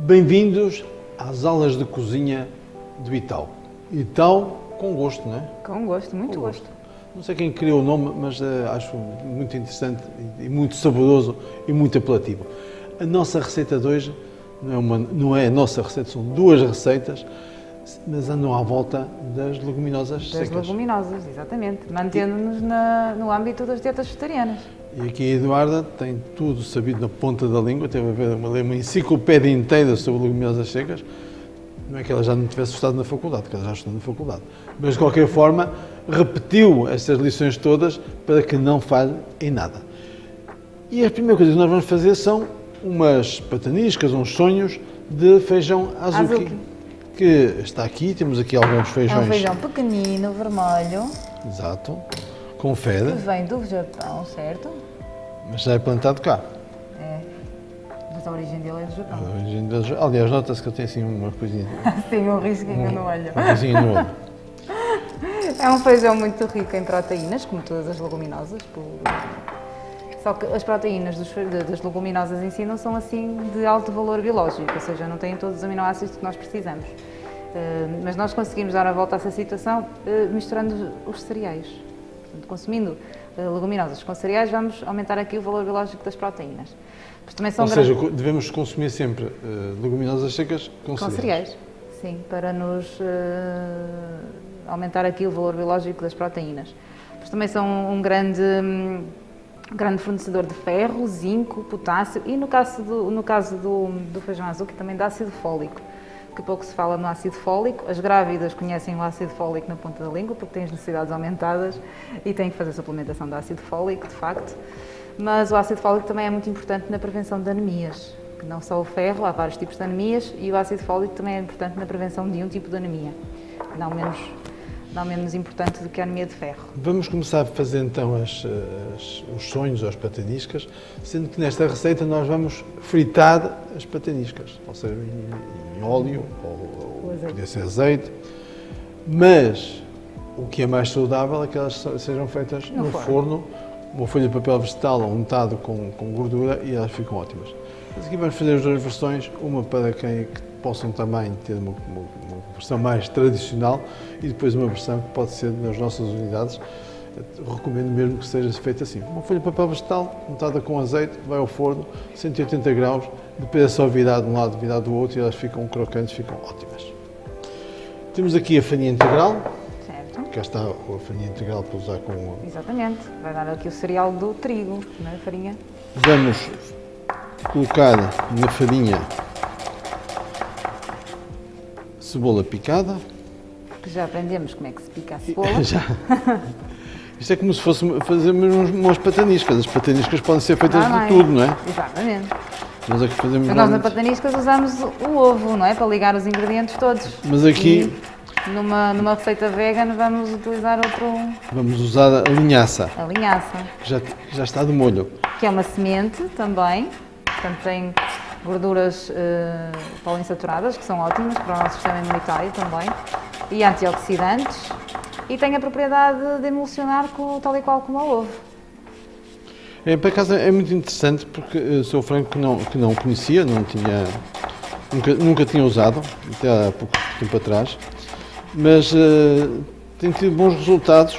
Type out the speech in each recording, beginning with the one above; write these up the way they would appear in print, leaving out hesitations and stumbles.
Bem-vindos às aulas de cozinha do Itau. Itau com gosto, não é? Com gosto, muito gosto. Não sei quem criou o nome, mas acho muito interessante e muito saboroso e muito apelativo. A nossa receita de hoje não é a nossa receita, são duas receitas, mas andam à volta das leguminosas secas. Das leguminosas, exatamente, mantendo-nos no âmbito das dietas vegetarianas. E aqui a Eduarda tem tudo sabido na ponta da língua, teve a ver uma enciclopédia inteira sobre leguminosas secas. Não é que ela já não tivesse estudado na faculdade, que ela já estudou na faculdade. Mas, de qualquer forma, repetiu estas lições todas para que não falhe em nada. E a primeira coisa que nós vamos fazer são umas pataniscas, uns sonhos de feijão azuki. Que está aqui, temos aqui alguns feijões. É um feijão pequenino, vermelho. Exato. Confere. Que vem do Japão, certo? Mas já é plantado cá. É. Mas a origem dele é do Japão. Aliás, nota-se que eu tenho assim uma coisinha. Sim, um risquinho no olho. Uma coisinha no olho. É um feijão muito rico em proteínas, como todas as leguminosas. Só que as proteínas das leguminosas em si não são assim de alto valor biológico, ou seja, não têm todos os aminoácidos que nós precisamos. Mas nós conseguimos dar a volta a essa situação misturando os cereais. Portanto, consumindo leguminosas com cereais, vamos aumentar aqui o valor biológico das proteínas. Ou seja, devemos consumir sempre leguminosas secas com cereais. Sim, para nos aumentar aqui o valor biológico das proteínas. Mas também são um grande fornecedor de ferro, zinco, potássio e no caso do feijão azuki também de ácido fólico, que pouco se fala no ácido fólico. As grávidas conhecem o ácido fólico na ponta da língua porque têm as necessidades aumentadas e têm que fazer suplementação de ácido fólico, de facto. Mas o ácido fólico também é muito importante na prevenção de anemias. Não só o ferro, há vários tipos de anemias e o ácido fólico também é importante na prevenção de um tipo de anemia, não menos importante do que a anemia de ferro. Vamos começar a fazer então os sonhos ou as pataniscas, sendo que nesta receita nós vamos fritar as pataniscas, ou seja, em óleo ou podia ser azeite, mas o que é mais saudável é que elas sejam feitas no forno, uma folha de papel vegetal untado com gordura e elas ficam ótimas. Mas aqui vamos fazer as duas versões, uma para quem possam também ter uma versão mais tradicional e depois uma versão que pode ser nas nossas unidades. Recomendo mesmo que seja feita assim. Uma folha de papel vegetal, untada com azeite, vai ao forno, 180 graus, depois é só virar de um lado, virar do outro e elas ficam crocantes, ficam ótimas. Temos aqui a farinha integral. Certo. Cá está a farinha integral para usar com... Exatamente, vai dar aqui o cereal do trigo, não é a farinha? Vamos colocar na farinha cebola picada. Que já aprendemos como é que se pica a cebola. Já. Isto é como se fosse fazermos umas pataniscas. As pataniscas podem ser feitas de tudo, não é? Exatamente. Nós é que fazemos Nós na pataniscas usamos o ovo, não é? Para ligar os ingredientes todos. Mas aqui... E numa receita vegan vamos utilizar Vamos usar a linhaça. A linhaça. Que já está de molho. Que é uma semente também. Portanto, tem gorduras poliinsaturadas, que são ótimas para o nosso sistema imunitário também, e antioxidantes, e tem a propriedade de emulsionar tal e qual como o ovo. Por acaso é muito interessante porque sou franco que não conhecia, nunca tinha usado, até há pouco tempo atrás, mas tem tido bons resultados,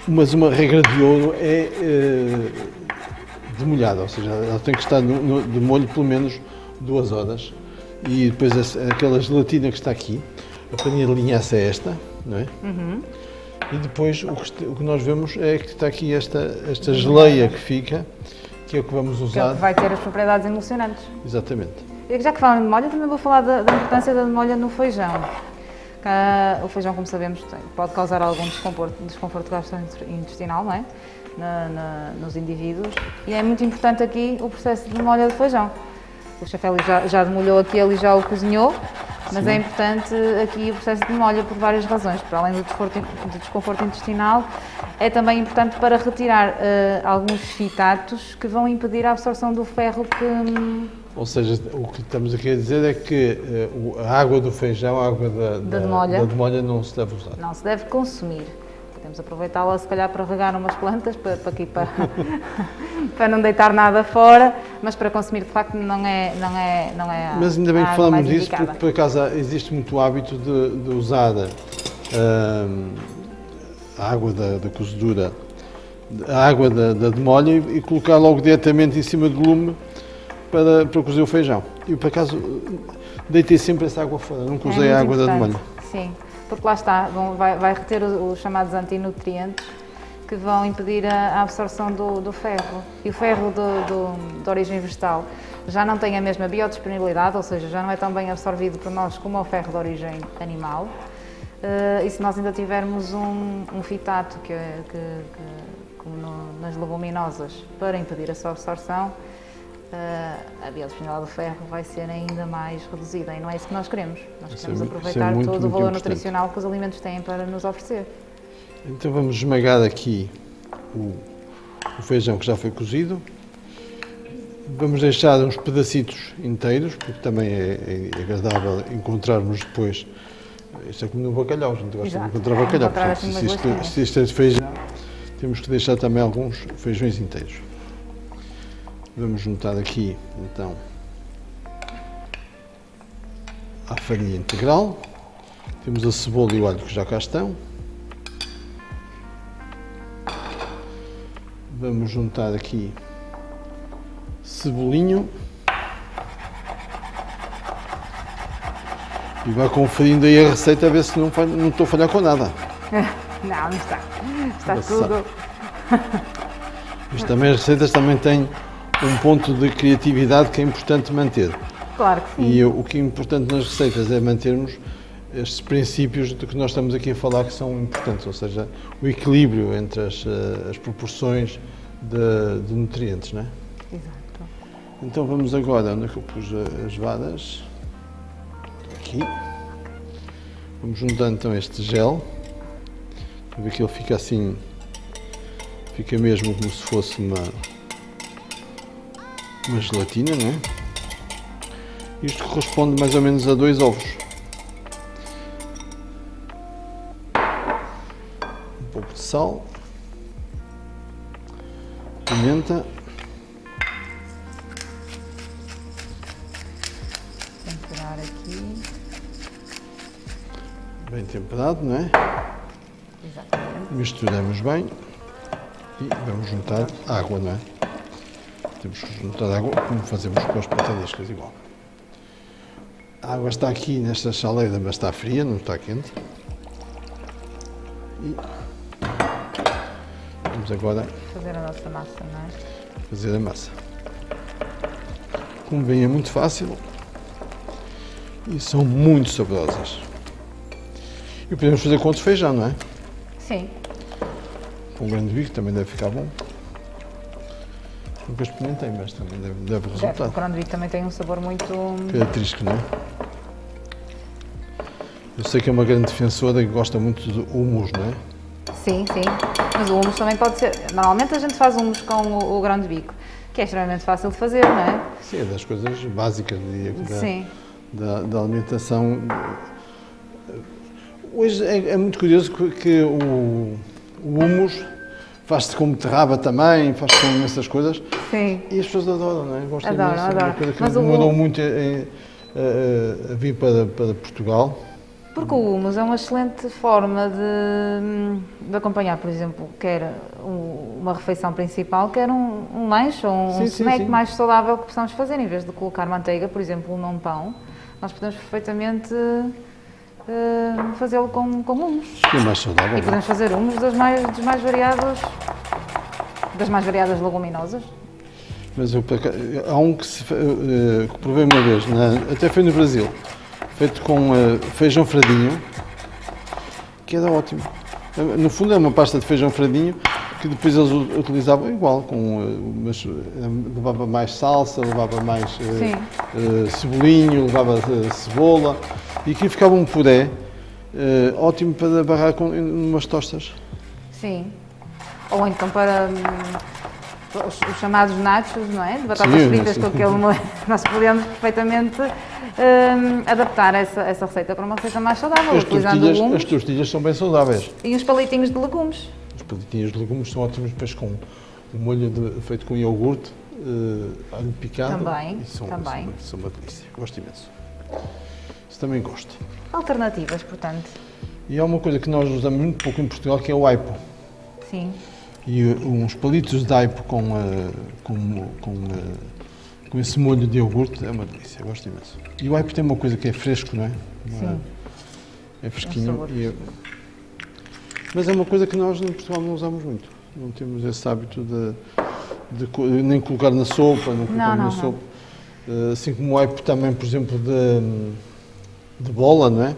mas uma regra de ouro é demolhada, ou seja, ela tem que estar de molho pelo menos 2 horas e depois aquela gelatina que está aqui, a farinha de linhaça é esta, não é? Uhum. E depois o que nós vemos é que está aqui esta geleia que fica, que é o que vamos usar. Que vai ter as propriedades emulsionantes. Exatamente. E já que falam de demolha, também vou falar da importância da demolha no feijão. O feijão, como sabemos, pode causar algum desconforto gastrointestinal, não é? Nos indivíduos, e é muito importante aqui o processo de demolha do feijão. O chefe Hélio já demolhou aquele e já o cozinhou, mas é importante aqui o processo de demolha por várias razões. Para além do desconforto intestinal, é também importante para retirar alguns fitatos que vão impedir a absorção do ferro que... Ou seja, o que estamos aqui a dizer é que a água do feijão, a água da demolha não se deve usar. Não se deve consumir. Podemos aproveitá-la, se calhar, para regar umas plantas, para para não deitar nada fora, mas para consumir, de facto, não é Mas ainda bem a que água falamos mais disso, indicada. porque por acaso existe muito hábito de usar a água da cozedura, a água da demolha e colocar logo diretamente em cima do lume para cozer o feijão. E por acaso deitei sempre essa água fora, nunca usei É a muito água da importante. demolha. Sim, porque lá está, vai reter os chamados antinutrientes que vão impedir a absorção do ferro. E o ferro de origem vegetal já não tem a mesma biodisponibilidade, ou seja, já não é tão bem absorvido por nós como o ferro de origem animal. E se nós ainda tivermos um fitato, como nas leguminosas, para impedir a sua absorção, a biodisponibilidade do ferro vai ser ainda mais reduzida e não é isso que nós queremos. Nós queremos aproveitar muito, todo o muito valor importante. nutricional que os alimentos têm para nos oferecer. Então vamos esmagar aqui o feijão que já foi cozido. Vamos deixar uns pedacitos inteiros, porque também é agradável encontrarmos depois. Isto é como no bacalhau, a gente gosta de Exato. encontrar bacalhau. Encontrar Portanto, assim umas lasquinhas. se isto é de feijão, temos que deixar também alguns feijões inteiros. Vamos juntar aqui, então, a farinha integral. Temos a cebola e o alho que já cá estão. Vamos juntar aqui cebolinho. E vai conferindo aí a receita a ver se não estou a falhar com nada. Não está. Está Nossa. tudo. Mas também as receitas também têm um ponto de criatividade que é importante manter. Claro que sim. E o que é importante nas receitas é mantermos estes princípios de que nós estamos aqui a falar que são importantes, ou seja, o equilíbrio entre as proporções de nutrientes, não é? Exato. Então vamos agora, onde é que eu pus as varas? Aqui. Vamos juntando então este gel, para ver que ele fica assim, fica mesmo como se fosse uma gelatina, não é? Isto corresponde mais ou menos a 2 ovos. Um pouco de sal, pimenta, Temperar aqui. bem temperado, não é? Exatamente. Misturamos bem e vamos juntar água, não é? Temos que juntar água como fazemos com as pataniscas, igual. A água está aqui nesta chaleira, mas está fria, não está quente. E vamos agora Fazer a nossa massa, não é? fazer a massa. Como bem é muito fácil e são muito saborosas. E podemos fazer com outro feijão, não é? Sim. Com grande bico também deve ficar bom. Nunca experimentei, mas também deve O resultar. corão de bico também tem um sabor muito... Característico, não é? Eu sei que é uma grande defensora e gosta muito do hummus, não é? Sim, sim. Mas o hummus também pode ser... Normalmente a gente faz hummus com o grão de bico, que é extremamente fácil de fazer, não é? Sim, é das coisas básicas, diria, Sim. da alimentação. Hoje é muito curioso que o hummus faz-se com beterraba também, faz-se com imensas coisas. Sim. E as pessoas adoram, não é? Gostam Adoram, imenso. É adoram. uma coisa que Mas demorou muito a vir para Portugal. Porque o hummus é uma excelente forma de acompanhar, por exemplo, quer uma refeição principal, quer um lanche ou um Sim, sim, snack sim. mais saudável que possamos fazer. Em vez de colocar manteiga, por exemplo, num pão, nós podemos perfeitamente fazê-lo com hummus. Que é mais saudável. E não é? podemos fazer hummus das mais variadas leguminosas. Mas há um que provei uma vez, até foi no Brasil, feito com feijão fradinho, que era ótimo. No fundo é uma pasta de feijão fradinho que depois eles utilizavam igual, mas levava mais salsa, levava mais cebolinho, levava cebola e aqui ficava um puré ótimo para barrar com umas tostas. Sim. Ou então para os chamados nachos, não é? De batatas Sim, fritas sim. com aquele molho. Nós podemos perfeitamente adaptar essa receita para uma receita mais saudável, utilizando As legumes tortilhas são bem saudáveis. e os palitinhos de legumes. Os palitinhos de legumes são ótimos depois com o molho feito com iogurte, alho picado. Também, E são uma delícia. Gosto imenso. Isso também gosto. Alternativas, portanto. E há uma coisa que nós usamos muito pouco em Portugal, que é o aipo. Sim. E uns palitos de aipo com esse molho de iogurte é uma delícia, gosto imenso. E o aipo tem uma coisa que é fresco, não é? Sim. É fresquinho. sabor Mas é uma coisa que nós em Portugal não usamos muito. Não temos esse hábito nem colocar na sopa, não colocamos na sopa. Assim como o aipo também, por exemplo, de bola, não é?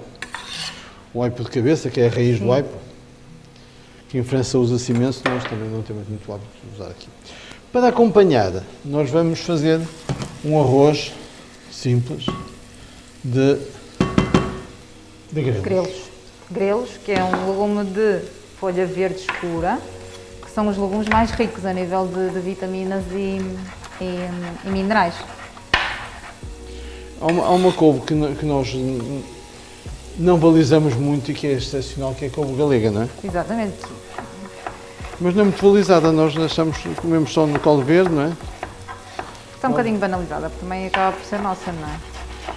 O aipo de cabeça, que é a raiz do aipo, que em França usa-se imenso, nós também não temos muito hábito de usar aqui. Para acompanhar, nós vamos fazer um arroz simples de grelos. Grelos, que é um legume de folha verde escura, que são os legumes mais ricos a nível de vitaminas e minerais. Há uma couve que nós não valorizamos muito e que é excepcional, que é a couve galega, não é? Exatamente. Mas não é muito valorizada, nós comemos só no caldo verde, não é? Está um bocadinho banalizada, porque também acaba por ser nossa, não é?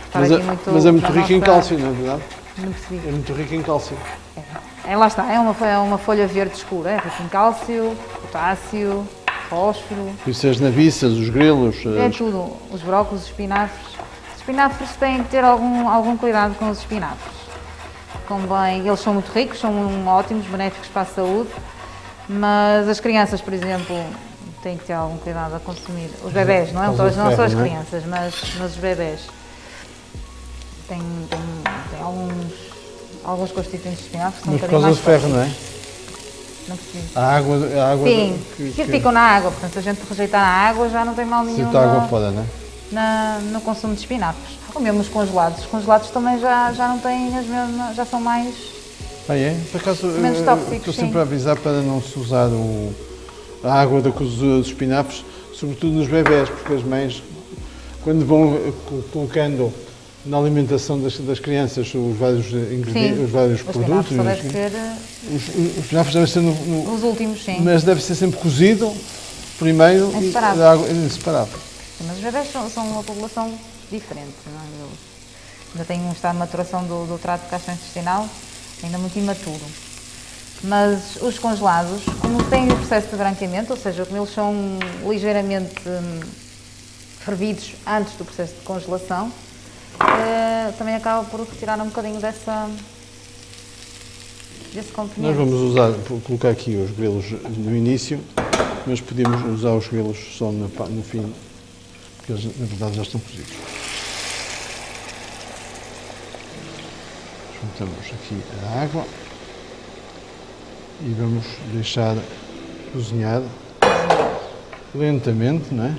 Estar Mas, aqui muito mas é muito na rica em nossa- cálcio, não é verdade? Não percebi. É muito rica em cálcio. Lá está, é uma folha verde escura, é rica em cálcio, potássio, fósforo, Por isso as nabiças, os grelos, é tudo. Os brócolos, os espinafres. Os espinafres têm que ter algum cuidado com os espinafres. Convém, eles são muito ricos, são ótimos, benéficos para a saúde, mas as crianças, por exemplo, têm que ter algum cuidado a consumir. Os bebés, não é? Por causa do Não só ferro, as não é? crianças, mas os bebés. Têm alguns constituintes de espinafres que são um mas por bocadinho causa mais do ferro, não é? fortes. Não percebi. A água Sim, que ficam na água, portanto, se a gente rejeitar a água já não tem mal nenhum deita a água fora, não é? no consumo de espinafres. Ou mesmo os congelados. Os congelados também já não têm as mesmas, já são mais... Ah, é? Por acaso, Menos eu tóxicos, estou sim. sempre a avisar para não se usar a água dos espinafres, sobretudo nos bebés, porque as mães, quando vão colocando na alimentação das crianças os vários ingredientes, os vários os produtos, espinafres só deve ser os espinafres devem ser os últimos, sim. mas deve ser sempre cozido primeiro Em e separado. da água em separado. Sim, mas os bebés são uma população diferente, não é? Eles ainda têm um estado de maturação do trato gastrointestinal ainda muito imaturo. Mas os congelados, como têm o processo de branqueamento, ou seja, como eles são ligeiramente fervidos antes do processo de congelação, também acaba por retirar um bocadinho desse Nós componente. vamos colocar aqui os grelos no início, mas podemos usar os grelos só no fim, porque eles na verdade já estão cozidos. Juntamos aqui a água e vamos deixar cozinhar lentamente, não é?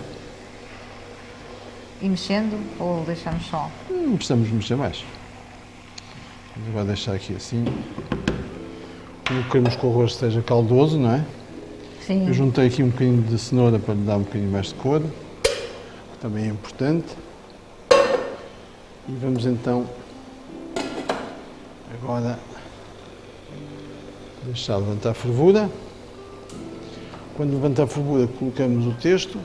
E mexendo ou deixamos só? Não precisamos mexer mais. Vamos agora deixar aqui assim. Como queremos que o arroz esteja caldoso, não é? Sim. Eu juntei aqui um bocadinho de cenoura para lhe dar um bocadinho mais de cor, que também é importante. E vamos então agora deixar levantar a fervura. Quando levantar a fervura, colocamos o testo.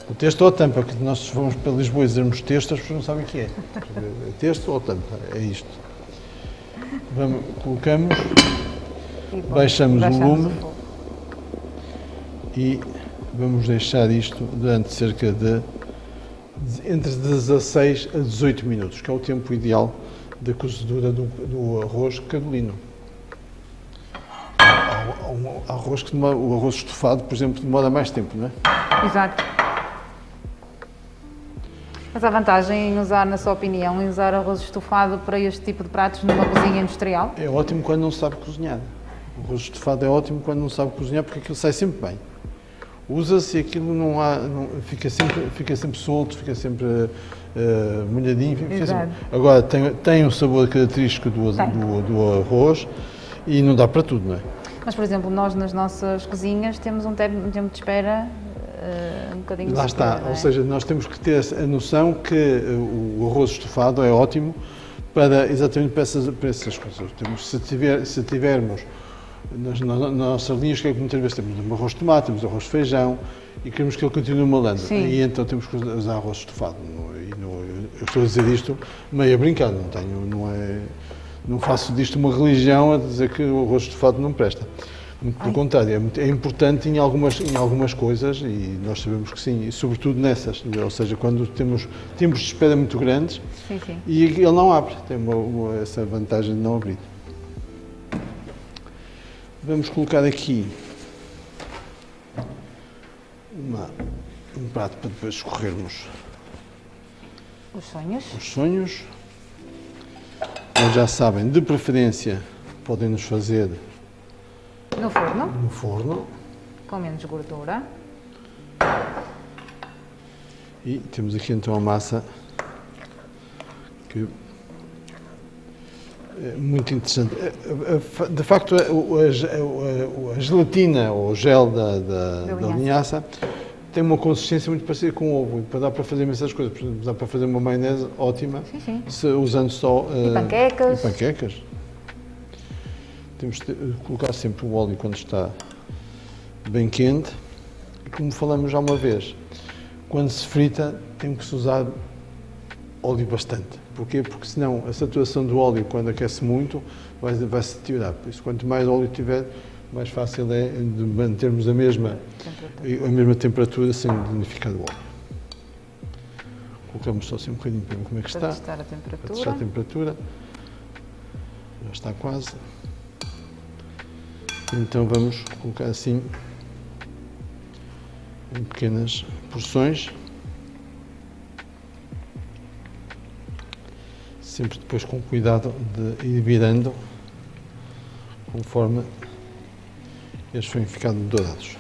O testo ou a tampa, porque nós se formos para Lisboa e dizermos testo, as pessoas não sabem o que é. É testo ou tampa, é isto. Colocamos, baixamos o volume fogo. e vamos deixar isto durante cerca de entre 16 a 18 minutos, que é o tempo ideal da cozedura do arroz carolino. Há arroz que demora, o arroz estofado, por exemplo, demora mais tempo, não é? Exato. Mas há vantagem em usar, na sua opinião, em usar arroz estofado para este tipo de pratos numa cozinha industrial? É ótimo quando não se sabe cozinhar. O arroz estofado é ótimo quando não sabe cozinhar, porque aquilo sai sempre bem. Usa-se e aquilo fica sempre solto, fica sempre molhadinho. Exato. Agora, tem o sabor característico do arroz e não dá para tudo, não é? Mas, por exemplo, nós nas nossas cozinhas temos um tempo de espera um bocadinho Lá está, superior, não é? ou seja, nós temos que ter a noção que o arroz estofado é ótimo exatamente para essas coisas. Se tivermos nas nossas linhas, que é que muitas vezes temos um arroz de tomate, temos arroz de feijão e queremos que ele continue malandro. Sim. E então temos que usar arroz estofado. Eu estou a dizer isto meio a brincar, não faço disto uma religião a dizer que o arroz estofado não presta. Muito pelo contrário, é importante em algumas coisas e nós sabemos que sim, e sobretudo nessas, ou seja, quando temos tempos de espera muito grandes Sim, sim. e ele não abre, tem essa vantagem de não abrir. Vamos colocar aqui um prato para depois escorrermos Os sonhos. os sonhos. Mas já sabem, de preferência, podem-nos fazer No forno, no forno. com menos gordura. E temos aqui então a massa que é muito interessante. De facto, a gelatina ou o gel da linhaça tem uma consistência muito parecida com o ovo. E dar para fazer essas coisas. Por exemplo, dá para fazer uma maionese ótima, Sim, sim. usando só E panquecas. panquecas. Temos de colocar sempre o óleo quando está bem quente. E como falamos já uma vez, quando se frita tem que se usar óleo bastante. Porquê? Porque senão a saturação do óleo, quando aquece muito, vai-se deteriorar. Por isso, quanto mais óleo tiver, mais fácil é de mantermos a mesma temperatura sem danificar o óleo. Colocamos só assim um bocadinho para ver como é que Para está. testar a temperatura. Para testar a temperatura. Já está quase. Então vamos colocar assim em pequenas porções. Sempre depois com cuidado de ir virando conforme eles forem ficando dourados.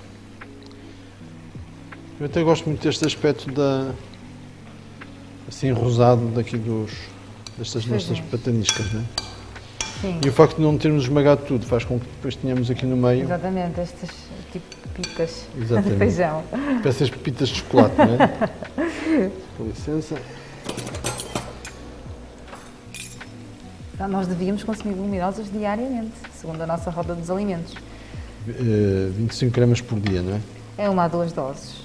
Eu até gosto muito deste aspecto assim rosado daqui destas nossas pataniscas, não é? Sim. E o facto de não termos esmagado tudo faz com que depois tenhamos aqui no meio. Exatamente, estas tipo pitas Exatamente. de feijão. Peças pepitas de chocolate, não é? Com licença. Então, nós devíamos consumir leguminosas diariamente, segundo a nossa roda dos alimentos. 25 gramas por dia, não é? É 1 a 2 doses.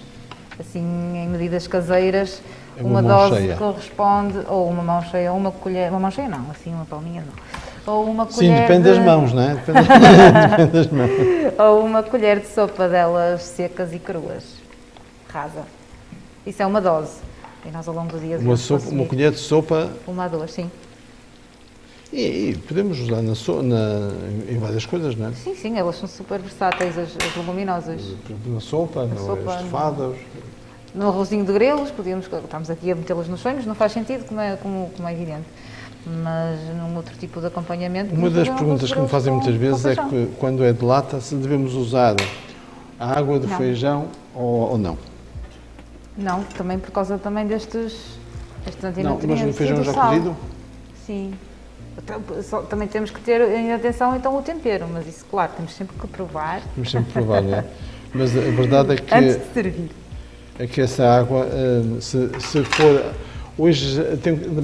Assim, em medidas caseiras, É uma uma mão dose cheia. corresponde, ou uma mão cheia, ou uma colher, uma mão cheia não, assim uma palminha não. Ou uma Sim, colher depende das mãos, não é? Depende das mãos. Ou uma colher de sopa delas secas e cruas, rasa. Isso é uma dose. E nós ao longo do dia devemos Uma consumir colher de sopa. 1 a 2, sim. E podemos usar em várias coisas, não é? Sim, sim, elas são super versáteis, as leguminosas. Por exemplo, na sopa, sopa, estofadas. No arrozinho de grelos, estamos aqui a metê-los nos sonhos, não faz sentido, como é evidente. Mas num outro tipo de acompanhamento... Uma das podemos fazer um perguntas arroz que me de fazem grelos muitas vezes com é feijão. que quando é de lata, se devemos usar a água do Não. feijão ou não. Não, também por causa também destes Não, antinutrientes. mas no e feijão do já sal. cozido? Sim. Também temos que ter em atenção então o tempero, mas isso, claro, temos sempre que provar Temos sempre que provar, não é? Mas a verdade é antes de servir. que essa água, se for... Hoje,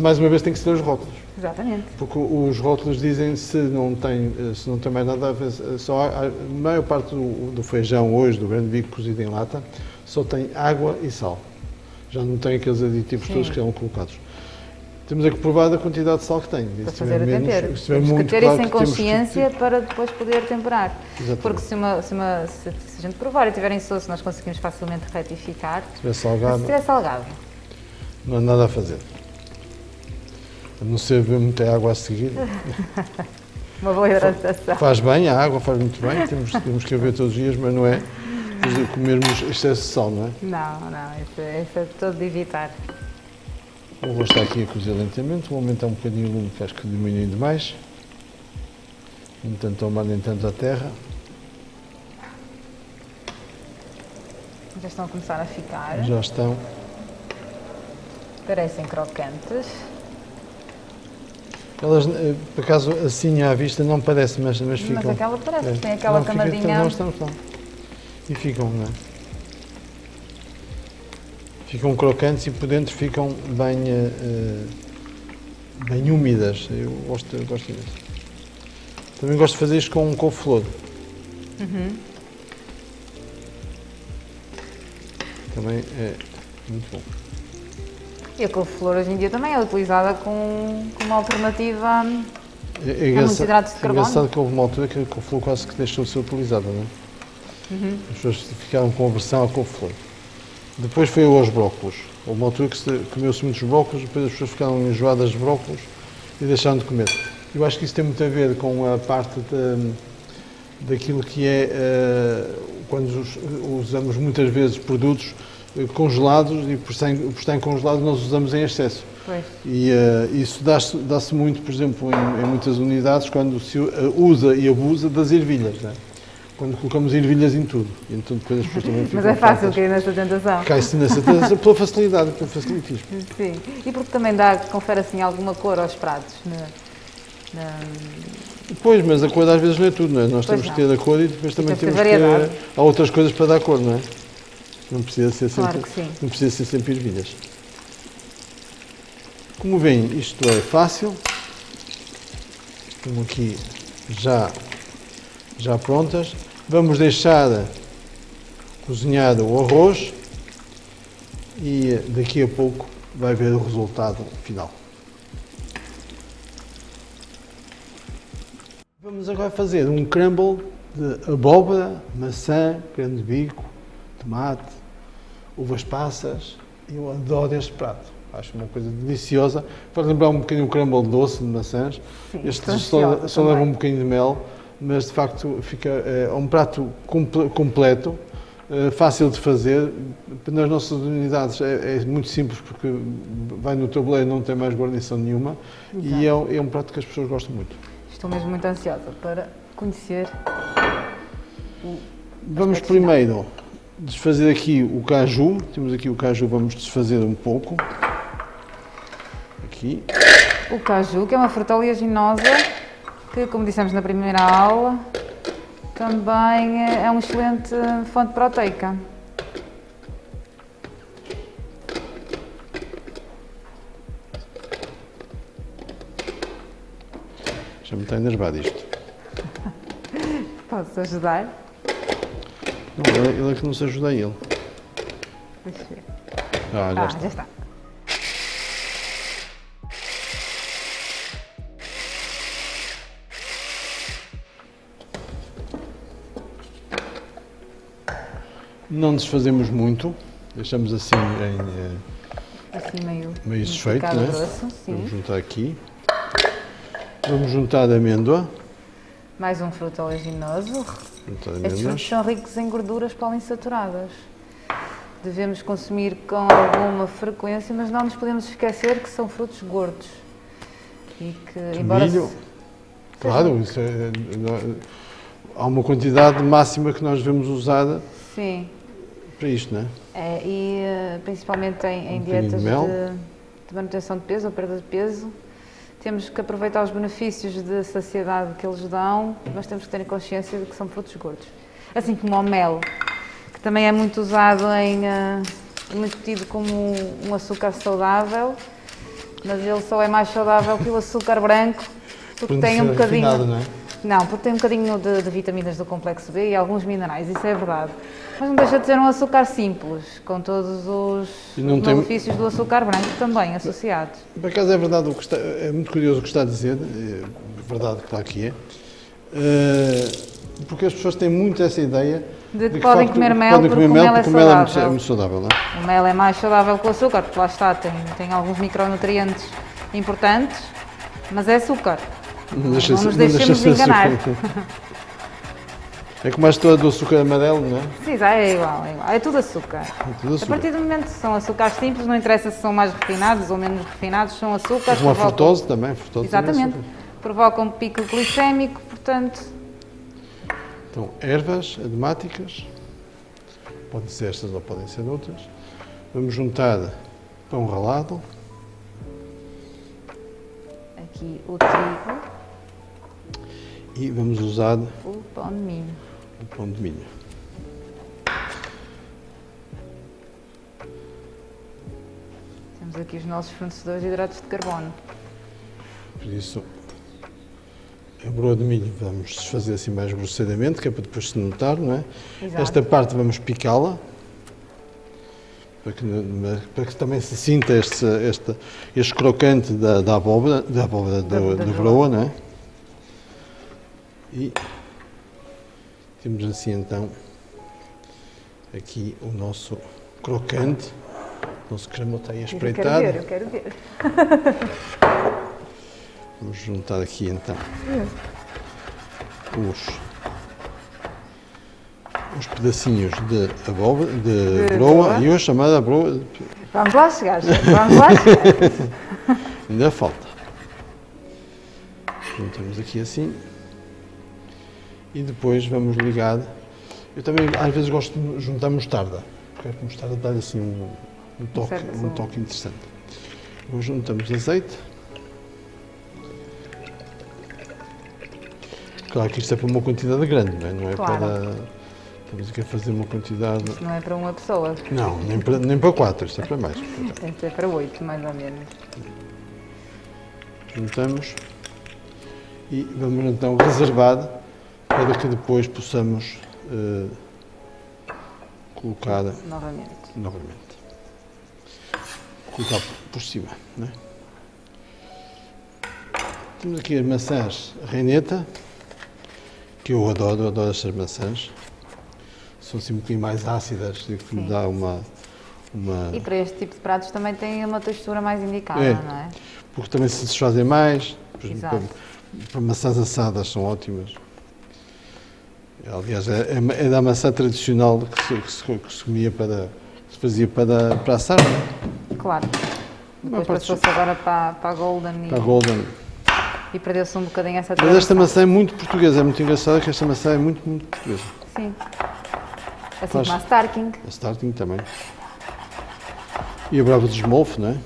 mais uma vez, tem que ser os rótulos. Exatamente. Porque os rótulos dizem se não tem mais nada a ver, a maior parte do feijão hoje, do grande bico cozido em lata, só tem água e sal. Já não tem aqueles aditivos todos que eram colocados. Temos é que provar a quantidade de sal que tem. Para fazer o tempero. Se tiver Temos que muito, ter claro isso em que temos consciência para depois poder temperar. Exatamente. Porque se a gente provar e tiver insosso, nós conseguimos facilmente retificar. Se tiver Se salgado, estiver salgado, não há nada a fazer. A não ser beber muita água a seguir. uma boa hidratação. Faz bem, a água faz muito bem, temos que a beber todos os dias, mas não é comermos excesso de sal, não é? Não, isso é todo de evitar. O arroz está aqui a cozer lentamente, vou aumentar um bocadinho o lume, que acho que diminui demais. Nem tanto ao mar, nem tanto à terra. Já estão a começar a ficar. Já estão. Parecem crocantes. Elas, por acaso, assim à vista não parece, mas ficam. Mas aquela parece, tem aquela camadinha. Não, estão. E ficam, não é? Ficam crocantes e por dentro ficam bem úmidas. Eu gosto disso. Também gosto de fazer isto com couve-flor. Também é muito bom. E a couve-flor hoje em dia também é utilizada como alternativa a muitos hidratos de É carbono. engraçado que houve uma altura que a couve-flor quase que deixou de ser utilizada, não é? As pessoas ficaram com aversão à couve-flor. Depois foi aos brócolos. Houve uma altura que comeu-se muitos brócolos, depois as pessoas ficaram enjoadas de brócolos e deixaram de comer. Eu acho que isso tem muito a ver com a parte daquilo que é quando usamos muitas vezes produtos congelados e por estarem congelados nós usamos em excesso. Pois. E isso dá-se muito, por exemplo, em muitas unidades quando se usa e abusa das ervilhas, não é? Quando colocamos ervilhas em tudo. E então depois as pessoas também ficam Mas é fácil fartas. cair nessa tentação. Cai-se nessa tentação pela facilidade, pelo facilitismo. Sim. E porque também confere assim alguma cor aos pratos. Pois, mas a cor às vezes não é tudo, não é? Nós Pois temos não. que ter a cor e depois também tem que temos ter que variedade. há outras coisas para dar cor, não é? Não precisa ser sempre, Claro que sim. não precisa ser sempre ervilhas. Como veem, isto é fácil. Estão aqui já prontas. Vamos deixar cozinhar o arroz e daqui a pouco vai ver o resultado final. Vamos agora fazer um crumble de abóbora, maçã, grande bico, tomate, uvas passas. Eu adoro este prato. Acho uma coisa deliciosa. Pode lembrar um bocadinho o crumble doce de maçãs. Sim, Este só leva um bocadinho de mel, mas de facto é um prato completo, fácil de fazer. Nas nossas unidades é muito simples porque vai no tabuleiro, não tem mais guarnição nenhuma. Exato. E é um prato que as pessoas gostam muito. Estou mesmo muito ansiosa para conhecer Vamos primeiro desfazer aqui o caju. Temos aqui o caju, vamos desfazer um pouco. Aqui. o caju, que é uma fruta oleaginosa, que, como dissemos na primeira aula, também é uma excelente fonte proteica. Já me está enervado isto. Posso ajudar? Não, ele é que não se ajuda a ele. Deixa eu ver. Já está. Já está. Não desfazemos muito, deixamos assim Assim meio desfeito, picado não é? grosso, sim. Vamos juntar aqui. Vamos juntar a amêndoa. Mais um fruto oleaginoso. Juntar Estes amêndoas. frutos são ricos em gorduras poliinsaturadas. Devemos consumir com alguma frequência, mas não nos podemos esquecer que são frutos gordos. E que, embora Milho. Claro, isso há uma quantidade máxima que nós devemos usar sim, para isto, não é? principalmente em Um bocadinho dietas de mel. de manutenção de peso ou perda de peso, temos que aproveitar os benefícios de saciedade que eles dão, mas temos que ter consciência de que são frutos gordos. Assim como o mel, que também é muito usado muito tido como um açúcar saudável, mas ele só é mais saudável que o açúcar branco, porque Por tem ser um bocadinho... refinado, não é? Não, porque tem um bocadinho de vitaminas do complexo B e alguns minerais, isso é verdade. Mas não deixa de ser um açúcar simples, com todos os E não tem- malefícios do açúcar branco também associados. Por acaso é verdade, é muito curioso o que está a dizer, é verdade, claro que é. Porque as pessoas têm muito essa ideia De que de podem facto, comer mel podem porque comer o mel mel é porque o mel é muito saudável. saudável, não é? O mel é mais saudável que o açúcar, porque lá está, tem alguns micronutrientes importantes, mas é açúcar. Não deixa Não ser- nos não deixa deixemos ser enganar. açúcar. É como a história do açúcar amarelo, não é? Sim, é igual, é tudo açúcar. É tudo A açúcar. partir do momento que são açúcares simples, não interessa se são mais refinados ou menos refinados, são açúcares. Como a provocam- frutose também. Frutose também é Exatamente. açúcar. Provocam pico glicémico, portanto, Então, ervas aromáticas, podem ser estas ou podem ser outras. Vamos juntar pão ralado. aqui o trigo, E vamos usar o pão de milho. o pão de milho. Temos aqui os nossos fornecedores de hidratos de carbono. Por isso, a broa de milho vamos desfazer assim mais grosseiramente, que é para depois se notar, não é? Exato. Esta parte vamos picá-la, para que também se sinta este crocante da abóbora, da broa, não é? E temos assim então aqui o nosso crocante, o nosso creme está aí a espreitar. Eu quero ver. Vamos juntar aqui então os pedacinhos de abóbora, de broa, e a chamada broa. Vamos lá chegar, vamos lá chegar. Ainda falta. Juntamos aqui assim. E depois vamos ligar. Eu também às vezes gosto de juntar mostarda, porque a mostarda dá assim um toque interessante. Juntamos azeite. Claro que isto é para uma quantidade grande, não é? Não é Claro. para. Estamos aqui a fazer uma quantidade. Isto não é para uma pessoa, Não, nem para 4, isto é para mais. isto é para 8, mais ou menos. Juntamos e vamos então reservar para que depois possamos colocar novamente. Colocar por cima, não é? Temos aqui as maçãs reineta, que eu adoro estas maçãs. São assim um bocadinho mais ácidas e que me dá uma... E para este tipo de pratos também tem uma textura mais indicada, É. não é? Porque também se desfazem mais. Por exemplo, Exato. para maçãs assadas são ótimas. Aliás, é da maçã tradicional que se comia que se fazia para assar, não é? Claro. Depois parte passou-se agora para a Golden Para a Golden. e perdeu-se um bocadinho essa Mas tradição. esta maçã é muito portuguesa, é muito engraçado que esta maçã é muito, muito portuguesa. Sim. Assim Faz- como a Starking. A Starting também. E a brava de esmolfe, não é?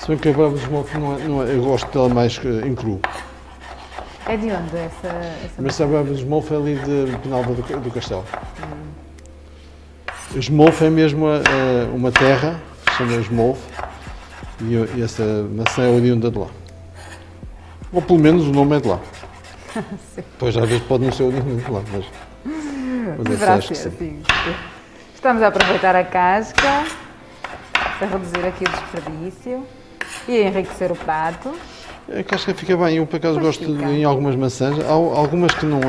Se bem que a brava de esmolfe eu gosto dela mais em cru. É de onde essa Mas a brava de esmolfe é ali de Penalva do Castelo. A esmolfe é mesmo uma terra, que se chama esmolfe, e essa maçã é oriunda de lá. Ou pelo menos o nome é de lá. Pois às vezes pode não ser oriunda de lá, mas Deverá acho ser, que sim. sim. Estamos a aproveitar a casca para reduzir aqui o desperdício e a enriquecer o prato. A casca fica bem, eu por acaso Pois gosto fica. em algumas maçãs, há algumas que não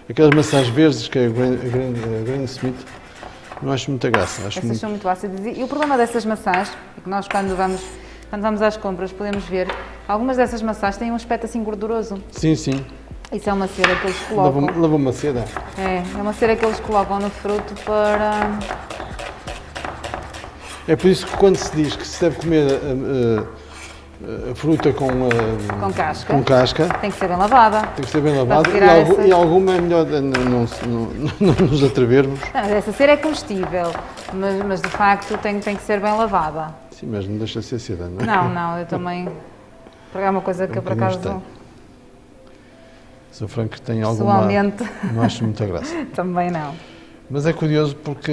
aquelas maçãs verdes que é a Granny Smith, não acho muita graça, acho Essas muito... são muito ácidas. E o problema dessas maçãs é que nós quando vamos às compras podemos ver algumas dessas maçãs têm um aspecto assim gorduroso. Sim, sim, Isso é uma cera que eles colocam. leva uma seda. É uma cera que eles colocam no fruto para... É por isso que quando se diz que se deve comer a fruta com casca, Tem que ser bem lavada. tem que ser bem lavada retirar essas- e alguma é melhor não nos atrevermos. Não, mas essa cera é comestível, mas de facto tem que ser bem lavada. Sim, mas não deixa de ser seda, não é? Não, eu também... É uma coisa que eu por bocadinho acaso Sou franco que tem alguma... pessoalmente Não acho muita graça. também não. Mas é curioso porque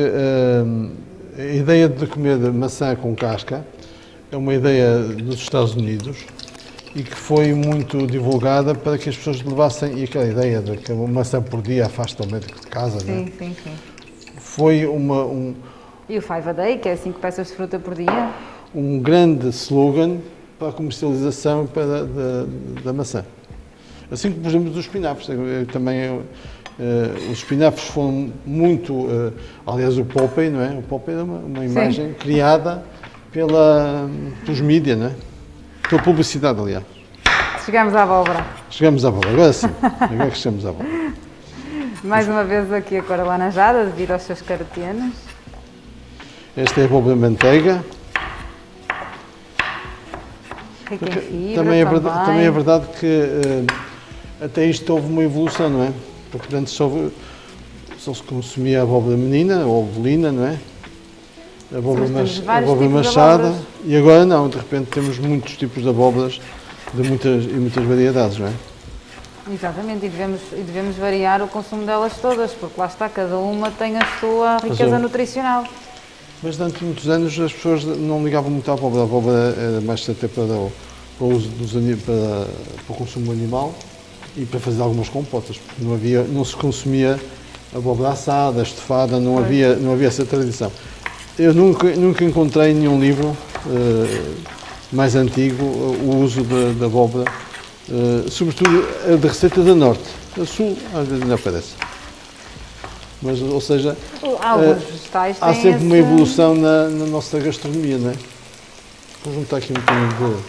a ideia de comer maçã com casca é uma ideia dos Estados Unidos e que foi muito divulgada para que as pessoas levassem, e aquela ideia de que uma maçã por dia afasta o médico de casa, não é? Sim. Foi E o 5 a day, que é 5 peças de fruta por dia. um grande slogan para a comercialização da maçã. Assim como, por exemplo, dos espinafres. Também os espinafres foram muito... aliás, o Popeye, não é? O Popeye é uma imagem criada pelos mídias, não é? Pela publicidade, aliás. Chegamos à abóbora. Chegamos à bola, agora sim. Agora que chegamos à bola. Mais uma vez aqui a cor alaranjada, devido aos seus carotenos. Esta é a abóbora manteiga. Rica em fibra Também é verdade que até isto houve uma evolução, não é? Porque antes só se consumia a abóbora menina, ou bolina, não é? abóbora, Sim, mas temos vários abóbora tipos de machada, abóboras. e agora não, de repente temos muitos tipos de abóboras e muitas variedades, não é? Exatamente, e devemos variar o consumo delas todas, porque lá está, cada uma tem a sua riqueza Razão. nutricional. Mas durante muitos anos as pessoas não ligavam muito à abóbora. A abóbora era mais até para o uso para o consumo animal e para fazer algumas compotas, porque não se consumia abóbora assada, estofada, não havia essa tradição. Eu nunca encontrei em nenhum livro mais antigo o uso da abóbora, sobretudo a de receita do norte. A sul às vezes não aparece. Mas, ou seja, Alguns vegetais há têm sempre uma esse- evolução na nossa gastronomia, não é? Vou juntar aqui um bocadinho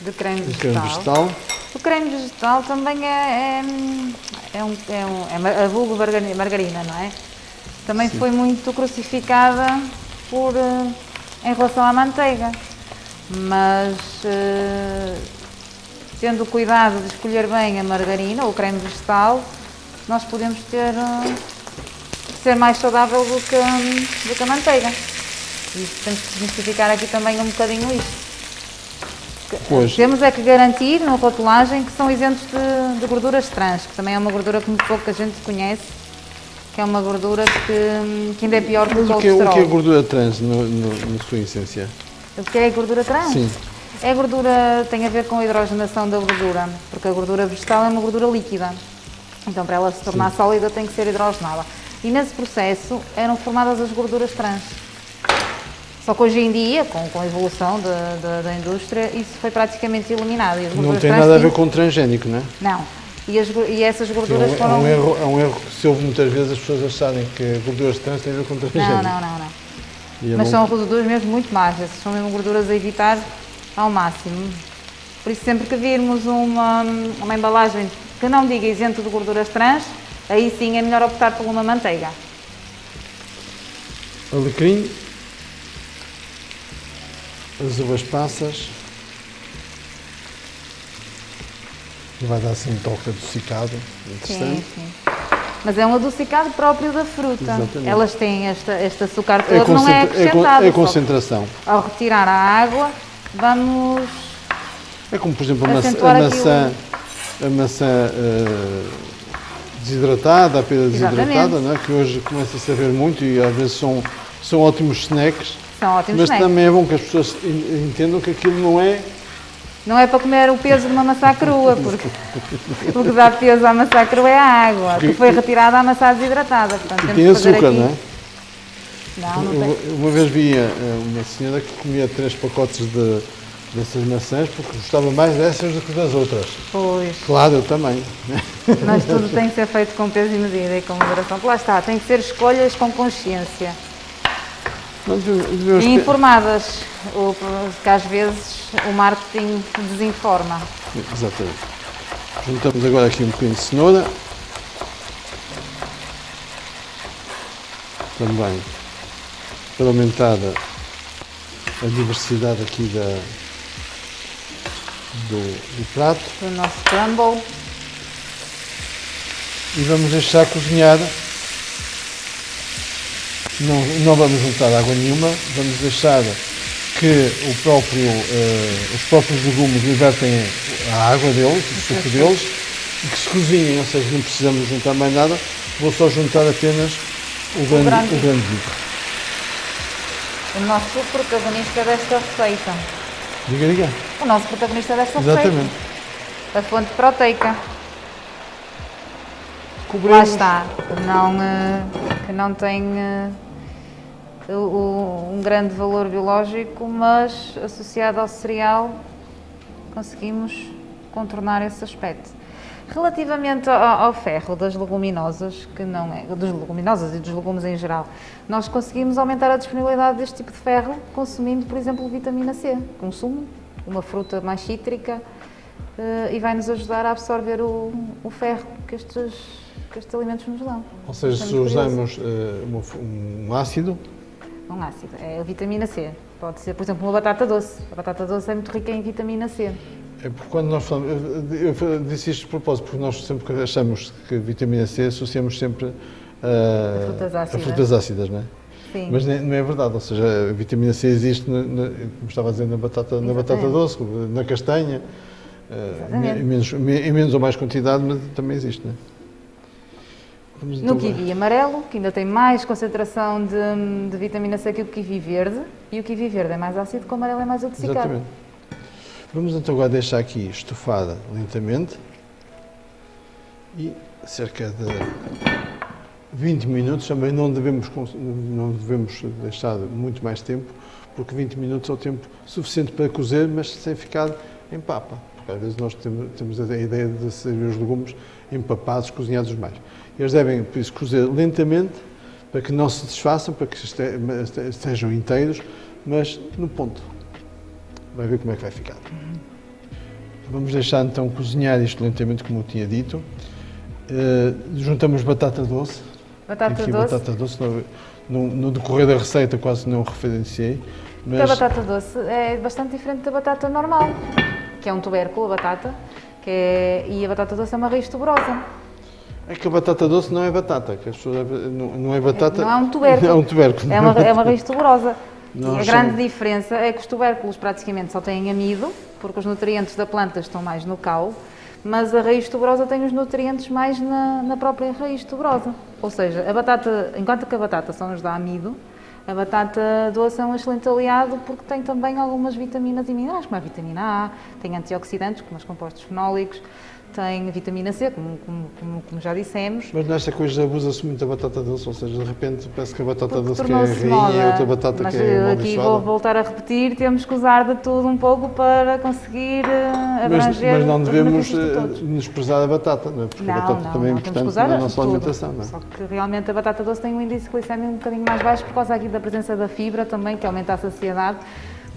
de creme de creme vegetal. vegetal. O creme vegetal também é a vulgo margarina, não é? Também foi muito crucificada em relação à manteiga, mas tendo o cuidado de escolher bem a margarina ou o creme vegetal, nós podemos ser mais saudável do que a manteiga. E temos que desmistificar aqui também um bocadinho isto. Pois. Temos é que garantir na rotulagem que são isentos de gorduras trans, que também é uma gordura que muito pouca gente conhece, que é uma gordura que ainda é pior que o Mas o colesterol. que é gordura trans na sua essência? O que é gordura trans? Sim. É gordura, tem a ver com a hidrogenação da gordura, porque a gordura vegetal é uma gordura líquida. Então, para ela se tornar sólida, tem que ser hidrogenada. E nesse processo eram formadas as gorduras trans. Só que hoje em dia, com a evolução da indústria, isso foi praticamente eliminado. E as Não gorduras tem trans nada a ver com transgénico, não é? Não. E essas gorduras É foram... um erro que se ouve muitas vezes as pessoas acharem que gorduras trans têm a ver com transgénico. Não. E é Mas bom- são gorduras mesmo muito más. Essas são mesmo gorduras a evitar ao máximo. Por isso, sempre que virmos uma embalagem que não diga isento de gorduras trans, aí sim é melhor optar por uma manteiga. alecrim, as uvas passas, que vai dar assim um toque adocicado, interessante. Sim. Mas é um adocicado próprio da fruta. Exatamente. Elas têm este açúcar todo, não é acrescentado. É só que concentração. ao retirar a água, vamos... É como, por exemplo, Acentuar a maçã desidratada, a pera Exatamente. desidratada, não é? Que hoje começa-se a ver muito e às vezes são ótimos snacks. São ótimos Mas snacks. também é bom que as pessoas entendam que aquilo não é. Não é para comer o peso de uma maçã crua, porque o que dá peso à maçã crua é a água, que foi retirada à maçã desidratada. Portanto, Que temos tem que fazer açúcar, aqui... não é? Não tem. Uma vez via uma senhora que comia 3 pacotes dessas maçãs porque gostava mais dessas do que das outras. Pois, Claro, eu também. mas tudo tem que ser feito com peso e medida e com moderação. Lá está, tem que ser escolhas com consciência Mas devemos e informadas, porque às vezes o marketing desinforma. Exatamente. Juntamos agora aqui um bocadinho de cenoura. Também para aumentar a diversidade aqui do prato. O nosso crumble. E vamos deixar cozinhar. Não vamos juntar água nenhuma, vamos deixar que os próprios legumes libertem a água deles, o suco deles, e que se cozinhem, ou seja, não precisamos juntar mais nada, vou só juntar apenas o grande bico. O nosso protagonista desta receita. Diga. O nosso protagonista desta receita. Exatamente. A fonte proteica. Lá Cobrimos. está, que não tem um grande valor biológico, mas associado ao cereal conseguimos contornar esse aspecto. Relativamente ao ferro das leguminosas, das leguminosas e dos legumes em geral, nós conseguimos aumentar a disponibilidade deste tipo de ferro consumindo, por exemplo, vitamina C, consumo, uma fruta mais cítrica, e vai nos ajudar a absorver o ferro que estes alimentos nos dão. Ou seja, se usamos um ácido, Um ácido, é a vitamina C. Pode ser, por exemplo, uma batata doce. A batata doce é muito rica em vitamina C. é porque quando nós falamos, eu disse isto de propósito, porque nós sempre que achamos que vitamina C associamos sempre a frutas ácidas. frutas ácidas, não é? Sim. Mas não é verdade, ou seja, a vitamina C existe, como estava a dizer, na batata doce, na castanha, em menos ou mais quantidade, mas também existe, não é? No kiwi amarelo, que ainda tem mais concentração de vitamina C que o kiwi verde, e o kiwi verde é mais ácido, que o amarelo é mais adocicado. Exatamente. Vamos então agora deixar aqui estufada lentamente e cerca de 20 minutos, também não devemos deixar muito mais tempo, porque 20 minutos é o tempo suficiente para cozer, mas sem ficar em papa. Porque às vezes nós temos a ideia de servir os legumes empapados, cozinhados mais. Eles devem, por isso, cozer lentamente, para que não se desfaçam, para que estejam inteiros, mas no ponto. Vai ver como é que vai ficar. Vamos deixar então cozinhar isto lentamente, como eu tinha dito. Juntamos batata doce. Batata doce, no decorrer da receita quase não referenciei. Mas... A batata doce é bastante diferente da batata normal, que é um tubérculo, a batata, e a batata doce é uma raiz tuberosa. É que a batata doce não é batata, que as pessoas não é batata. Não é um tubérculo. É um tubérculo. É uma raiz tuberosa. E a grande somos... diferença é que os tubérculos praticamente só têm amido, porque os nutrientes da planta estão mais no caule, mas a raiz tuberosa tem os nutrientes mais na própria raiz tuberosa. Ou seja, enquanto que a batata só nos dá amido, a batata doce é um excelente aliado porque tem também algumas vitaminas e minerais, como a vitamina A, tem antioxidantes, como os compostos fenólicos, tem vitamina C, como já dissemos. Mas nesta coisa abusa-se muito a batata doce, ou seja, de repente parece que a batata doce que é a tornou-se rainha moda, e outra batata mas que é aqui amaldiçoada. vou voltar a repetir, temos que usar de tudo um pouco para conseguir abranger mas não os devemos benefícios de todos. desprezar a batata, não é? Porque a batata também é temos que importante usar na nossa tudo. alimentação, não é? Só que realmente a batata doce tem um índice glicémico um bocadinho mais baixo por causa aqui da presença da fibra também, que aumenta a saciedade,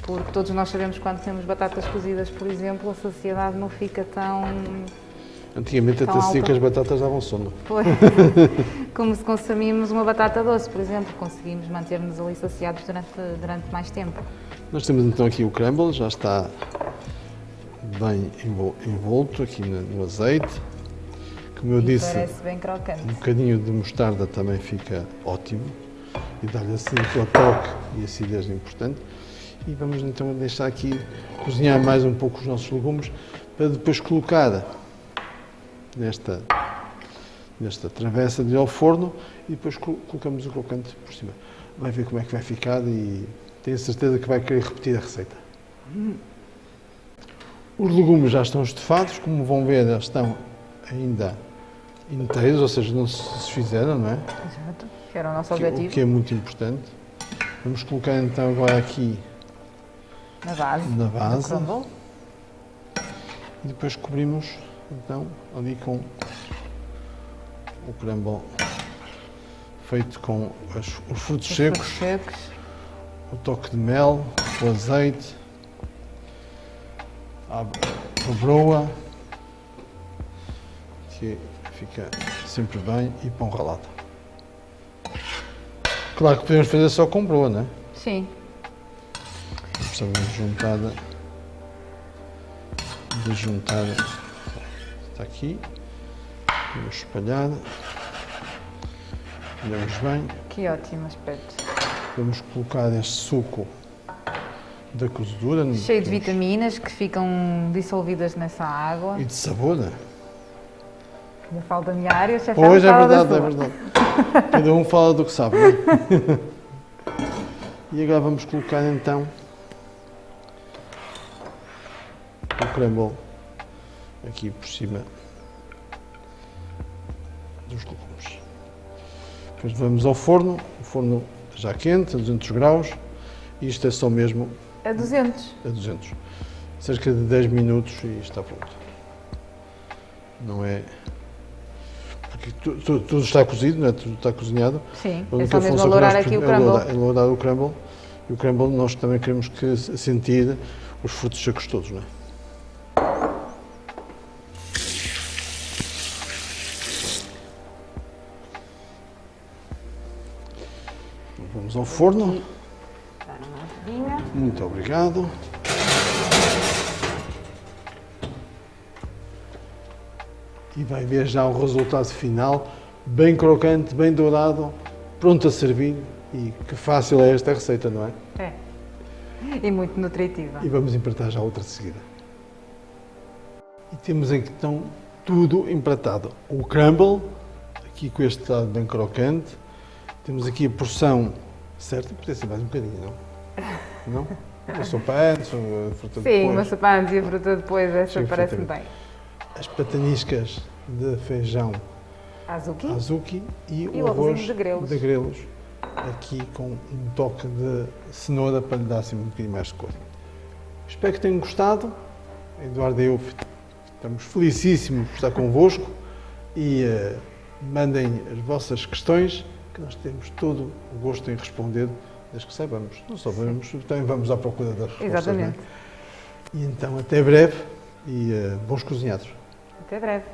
porque todos nós sabemos que quando temos batatas cozidas, por exemplo, a saciedade não fica tão... Antigamente até se dizia que as batatas davam sono. Foi. Como se consumimos uma batata doce, por exemplo, conseguimos manter-nos ali saciados durante mais tempo. Nós temos então aqui o crumble, já está bem envolto aqui no azeite. Como eu disse, parece bem crocante. Um bocadinho de mostarda também fica ótimo e dá-lhe assim aquele toque e acidez importante. E vamos então deixar aqui cozinhar mais um pouco os nossos legumes para depois colocar nesta travessa de ir ao forno e depois colocamos o crocante por cima. Vai ver como é que vai ficar e tenho certeza que vai querer repetir a receita. Os legumes já estão estufados, como vão ver, eles estão ainda inteiros, ou seja, não se desfizeram, não é? Exato, que era o nosso objetivo. O que é muito importante. Vamos colocar então agora aqui na base. E depois cobrimos então ali com o crumble feito com os frutos secos, o toque de mel, o azeite, a broa, que fica sempre bem, e pão ralado. Claro que podemos fazer só com broa, não é? Sim. Precisamos de juntar. Está aqui, vamos espalhar, olhamos bem. Que ótimo aspecto. Vamos colocar este suco da cozedura. Cheio de vitaminas que ficam dissolvidas nessa água. E de sabor, não é? Ainda falta a minha área, o chefe Pois é verdade, é verdade. Cada um fala do que sabe, não é? E agora vamos colocar então o crumble aqui por cima dos legumes. Depois vamos ao forno, o forno já quente, a 200 graus, e isto é só mesmo... A 200? A 200. Cerca de 10 minutos e está pronto. Não é... Porque tudo está cozido, não é? Tudo está cozinhado. Sim, é só mesmo alourar aqui o crumble. É alourar o crumble. E o crumble nós também queremos que sentir os frutos secos todos, não é? Vamos ao forno. Muito obrigado. E vai ver já o resultado final, bem crocante, bem dourado, pronto a servir. E que fácil é esta receita, não é? É. E muito nutritiva. E vamos empratar já outra de seguida. E temos então tudo empratado. O crumble, aqui com este lado bem crocante. Temos aqui a porção certa, podia ser mais um bocadinho, não? Não? Uma sopa antes, uma fruta depois. Sim, uma sopa antes e a fruta depois, essa Sim, parece-me bem. As pataniscas de feijão azuki e o arroz de grelos, aqui com um toque de cenoura para lhe dar assim um bocadinho mais de cor. Espero que tenham gostado. Eduardo e eu estamos felicíssimos por estar convosco e mandem as vossas questões, que nós temos todo o gosto em responder, desde que saibamos. Não sabemos, também vamos à procura das respostas. Exatamente. Não é? E então, até breve e bons cozinhados. Até breve.